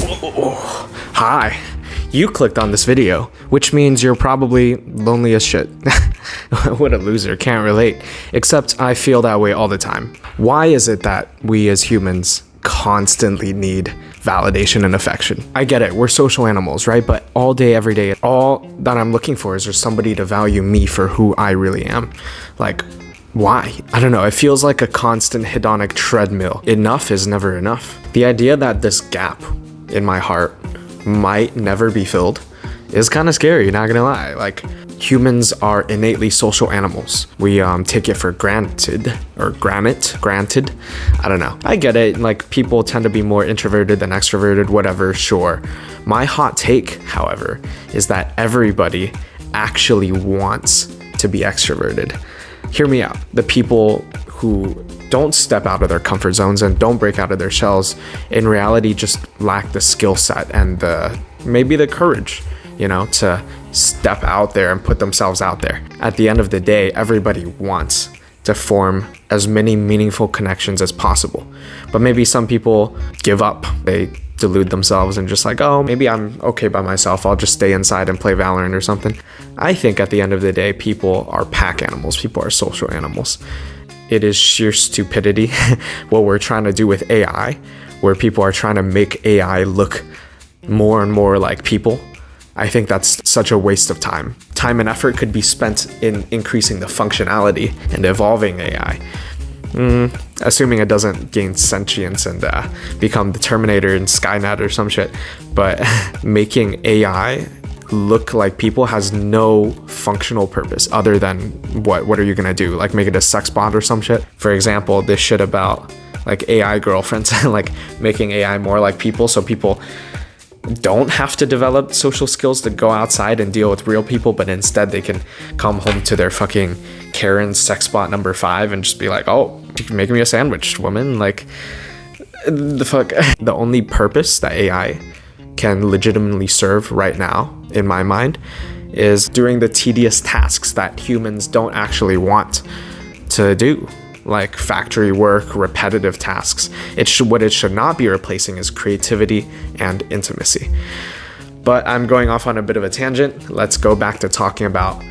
Hi, you clicked on this video, which means you're probably lonely as shit. What a loser, can't relate. Except I feel that way all the time. Why is it that we as humans constantly need validation and affection? I get it, we're social animals, right? But all day, every day, all that I'm looking for is just somebody to value me for who I really am. Like, why? I don't know, it feels like a constant hedonic treadmill. Enough is never enough. The idea that this gap in my heart might never be filled is kind of scary, not gonna lie. Like, humans are innately social animals. We take it for granted. I don't know. I get it, like, people tend to be more introverted than extroverted, whatever, sure. My hot take, however, is that everybody actually wants to be extroverted. Hear me out. The people who don't step out of their comfort zones and don't break out of their shells, in reality just lack the skill set and maybe the courage, to step out there and put themselves out there. At the end of the day, everybody wants to form as many meaningful connections as possible. But maybe some people give up. They delude themselves and just like, oh, maybe I'm okay by myself. I'll just stay inside and play Valorant or something. I think at the end of the day, people are pack animals. People are social animals. It is sheer stupidity what we're trying to do with AI, where people are trying to make AI look more and more like people. I think that's such a waste of time. Time and effort could be spent in increasing the functionality and evolving AI. Assuming it doesn't gain sentience and become the Terminator in Skynet or some shit. But making AI look like people has no functional purpose other than what are you gonna do? Like, make it a sex bot or some shit? For example, this shit about like AI girlfriends, like making AI more like people so people don't have to develop social skills to go outside and deal with real people, but instead they can come home to their fucking Karen sex bot number 5 and just be like, oh, you can make me a sandwich, woman. Like, the fuck. The only purpose that AI can legitimately serve right now, in my mind, is doing the tedious tasks that humans don't actually want to do, like factory work, repetitive tasks. What it should not be replacing is creativity and intimacy. But I'm going off on a bit of a tangent. Let's go back to talking about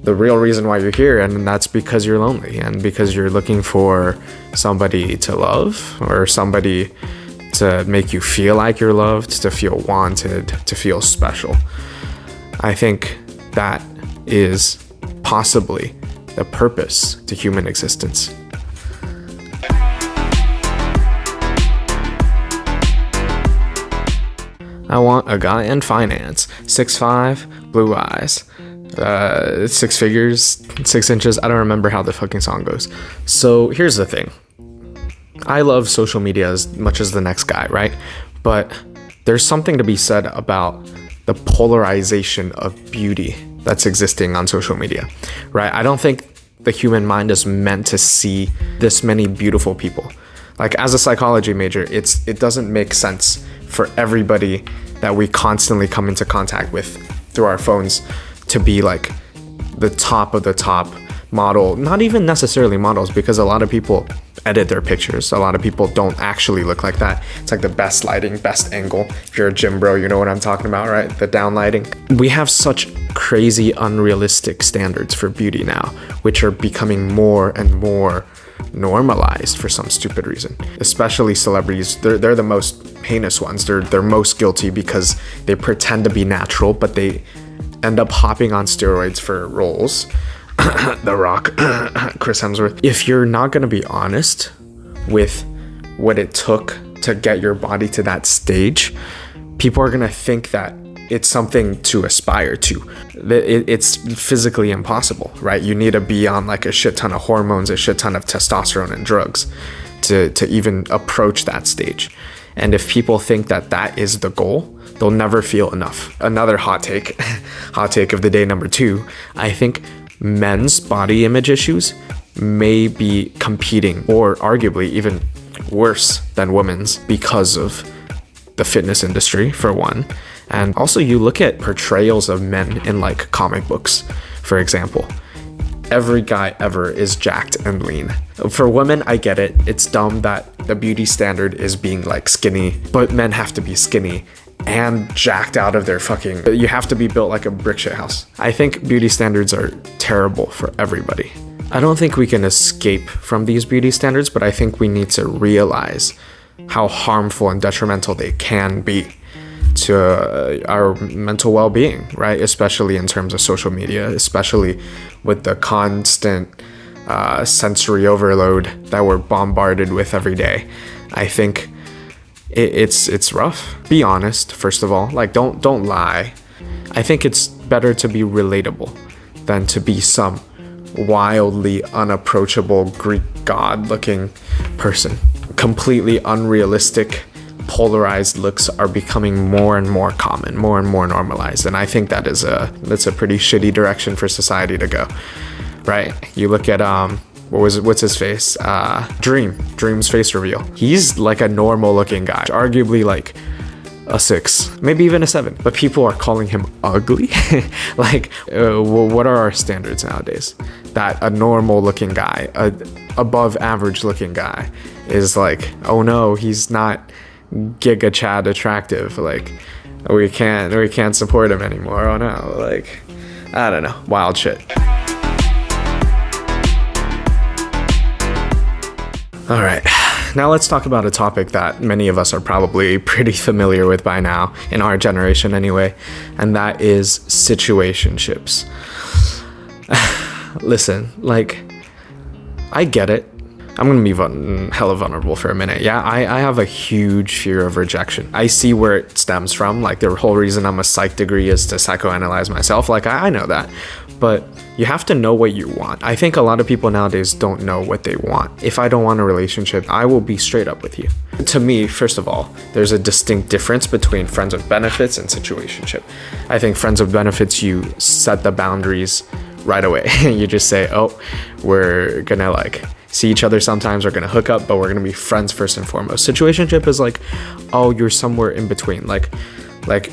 the real reason why you're here, and that's because you're lonely and because you're looking for somebody to love or somebody to make you feel like you're loved, to feel wanted, to feel special. I think that is possibly the purpose to human existence. I want a guy in finance, 6'5", blue eyes, 6 figures, 6 inches. I don't remember how the fucking song goes. So here's the thing. I love social media as much as the next guy, right? But there's something to be said about the polarization of beauty that's existing on social media, right? I don't think the human mind is meant to see this many beautiful people. Like, as a psychology major, it doesn't make sense for everybody that we constantly come into contact with through our phones to be like the top of the top model. Not even necessarily models, because a lot of people edit their pictures. A lot of people don't actually look like that. It's like the best lighting, best angle. If you're a gym bro, you know what I'm talking about, right? The down lighting. We have such crazy, unrealistic standards for beauty now, which are becoming more and more normalized for some stupid reason. Especially celebrities, they're the most heinous ones. They're most guilty because they pretend to be natural, but they end up hopping on steroids for roles. The Rock, Chris Hemsworth. If you're not gonna be honest with what it took to get your body to that stage, people are gonna think that it's something to aspire to. It's physically impossible, right? You need to be on like a shit ton of hormones, a shit ton of testosterone and drugs to even approach that stage. And if people think that that is the goal, they'll never feel enough. Another hot take of the day, number 2, I think men's body image issues may be competing, or arguably even worse than women's, because of the fitness industry, for one. And also, you look at portrayals of men in like comic books, for example. every guy ever is jacked and lean. For women, I get it. It's dumb that the beauty standard is being like skinny, but men have to be skinny and jacked out of their fucking... You have to be built like a brick shit house. I think beauty standards are terrible for everybody. I don't think we can escape from these beauty standards, but I think we need to realize how harmful and detrimental they can be to our mental well-being, right? Especially in terms of social media, especially with the constant sensory overload that we're bombarded with every day. I think it's rough. Be honest, first of all. Like, don't lie. I think it's better to be relatable than to be some wildly unapproachable Greek god looking person. Completely unrealistic, polarized looks are becoming more and more common, more and more normalized, and I think that's a pretty shitty direction for society to go, right? You look at what's his face? Dream's face reveal. He's like a normal looking guy, arguably like a 6, maybe even a 7, but people are calling him ugly. Like, what are our standards nowadays? That a normal looking guy, a above average looking guy is like, oh no, he's not Giga Chad attractive, like we can't support him anymore. Oh no, like, I don't know, wild shit. All right, now let's talk about a topic that many of us are probably pretty familiar with by now, in our generation anyway, and that is situationships. Listen, like, I get it. I'm gonna be hella vulnerable for a minute. Yeah, I have a huge fear of rejection. I see where it stems from. Like, the whole reason I'm a psych degree is to psychoanalyze myself. Like, I know that. But you have to know what you want. I think a lot of people nowadays don't know what they want. If I don't want a relationship, I will be straight up with you. To me, first of all, there's a distinct difference between friends with benefits and situationship. I think friends with benefits, you set the boundaries right away. You just say, oh, we're gonna like see each other sometimes, we're gonna hook up, but we're gonna be friends first and foremost. Situationship is like, oh, you're somewhere in between. Like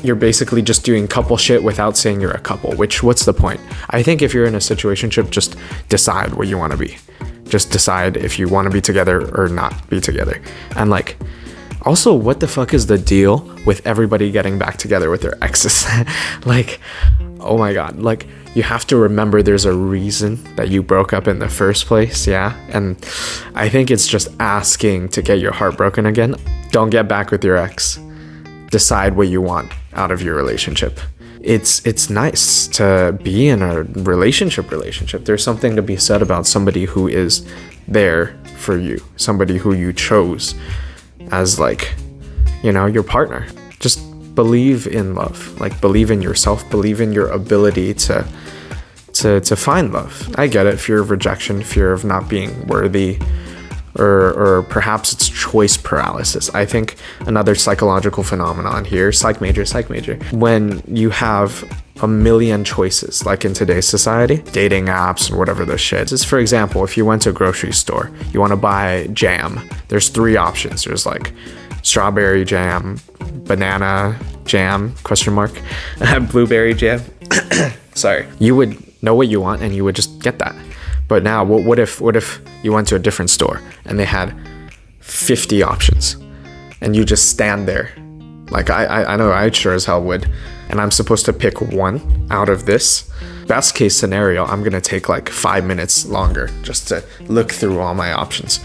you're basically just doing couple shit without saying you're a couple, which, what's the point? I think if you're in a situationship, just decide what you want to be. Just decide if you want to be together or not be together. And like, also, what the fuck is the deal with everybody getting back together with their exes? Like, oh my god, like, you have to remember there's a reason that you broke up in the first place, yeah? And I think it's just asking to get your heart broken again. Don't get back with your ex. Decide what you want out of your relationship. It's nice to be in a relationship. There's something to be said about somebody who is there for you, somebody who you chose as, like, you know, your partner. Just believe in love, like, believe in yourself, believe in your ability to find love. I get it, fear of rejection, fear of not being worthy, or perhaps it's choice paralysis. I think another psychological phenomenon here, psych major, when you have a million choices, like in today's society, dating apps and whatever the shit is. For example, if you went to a grocery store, you want to buy jam, there's 3 options. There's like strawberry jam, banana jam, blueberry jam. Sorry. You would know what you want and you would just get that. But now, what if you went to a different store and they had 50 options and you just stand there? Like, I know I sure as hell would. And I'm supposed to pick one out of this. Best case scenario, I'm gonna take like 5 minutes longer just to look through all my options.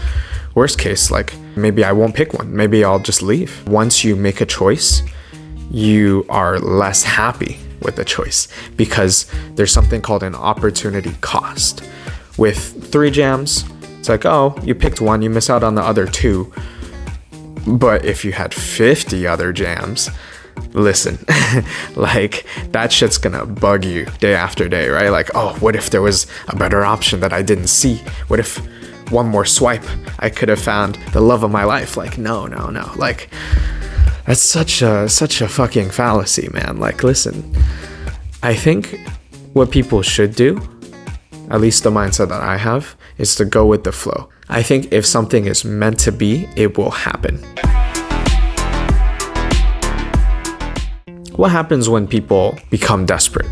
Worst case, like, maybe I won't pick one. Maybe I'll just leave. Once you make a choice, you are less happy with the choice because there's something called an opportunity cost. With 3 jams, it's like, oh, you picked one, you miss out on the other 2. But if you had 50 other jams, listen, like, that shit's gonna bug you day after day, right? Like, oh, what if there was a better option that I didn't see? What if one more swipe, I could have found the love of my life? Like, no. Like, that's such a fucking fallacy, man. Like, listen, I think what people should do, at least the mindset that I have, is to go with the flow. I think if something is meant to be, it will happen. What happens when people become desperate?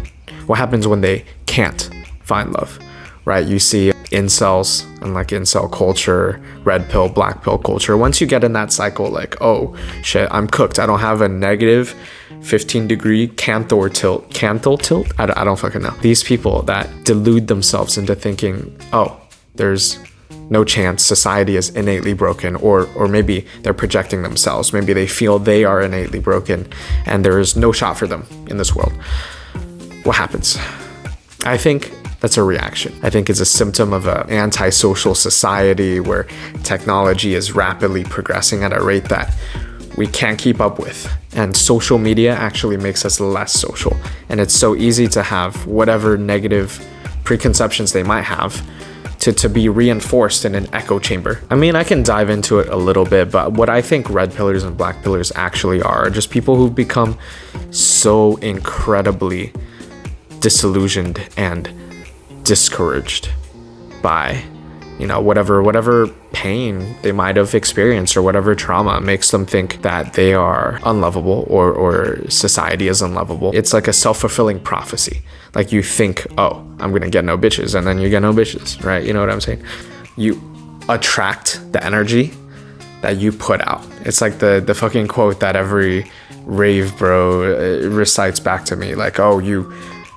What happens when they can't find love? right? You see incels and like incel culture, red pill, black pill culture. Once you get in that cycle, like, oh shit, I'm cooked. I don't have a negative 15-degree Cantor tilt. Cantor tilt? I don't fucking know. These people that delude themselves into thinking, oh, there's no chance, society is innately broken, or maybe they're projecting themselves. Maybe they feel they are innately broken and there is no shot for them in this world. What happens? I think that's a reaction. I think it's a symptom of an antisocial society where technology is rapidly progressing at a rate that we can't keep up with. And social media actually makes us less social. And it's so easy to have whatever negative preconceptions they might have to be reinforced in an echo chamber. I mean, I can dive into it a little bit, but what I think red pillars and black pillars actually are just people who've become so incredibly disillusioned and discouraged by, you know, whatever pain they might have experienced or whatever trauma makes them think that they are unlovable or society is unlovable. It's like a self-fulfilling prophecy. Like you think, oh, I'm gonna get no bitches, and then you get no bitches, right? You know what I'm saying? You attract the energy that you put out. It's like the fucking quote that every rave bro recites back to me, like, oh, you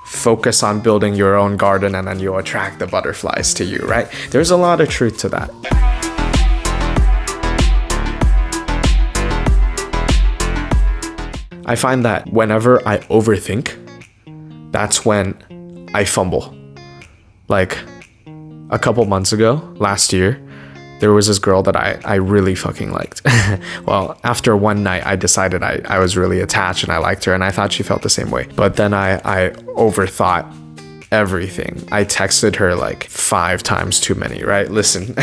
focus on building your own garden and then you attract the butterflies to you, right? There's a lot of truth to that. I find that whenever I overthink, that's when I fumble. Like a couple months ago, last year, there was this girl that I really fucking liked. Well, after one night, I decided I was really attached and I liked her and I thought she felt the same way. But then I overthought everything. I texted her like 5 times too many, right? Listen,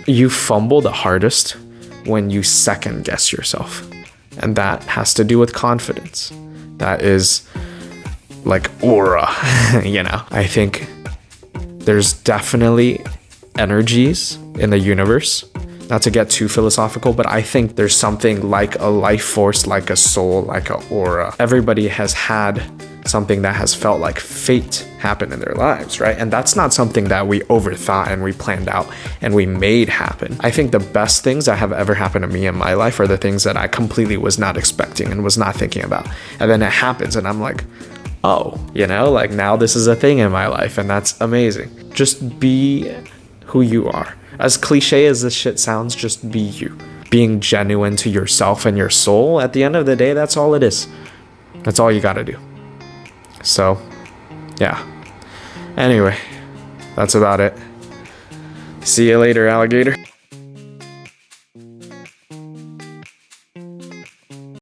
you fumble the hardest when you second guess yourself. And that has to do with confidence. That is like aura, you know? I think there's definitely energies in the universe. Not to get too philosophical, but I think there's something like a life force, like a soul, like an aura. Everybody has had something that has felt like fate happen in their lives, right? And that's not something that we overthought and we planned out and we made happen. I think the best things that have ever happened to me in my life are the things that I completely was not expecting and was not thinking about. And then it happens and I'm like, oh, you know, like now this is a thing in my life and that's amazing. Just be who you are. As cliche as this shit sounds, just be you. Being genuine to yourself and your soul, at the end of the day, that's all it is. That's all you gotta do. So, yeah. Anyway, that's about it. See you later, alligator.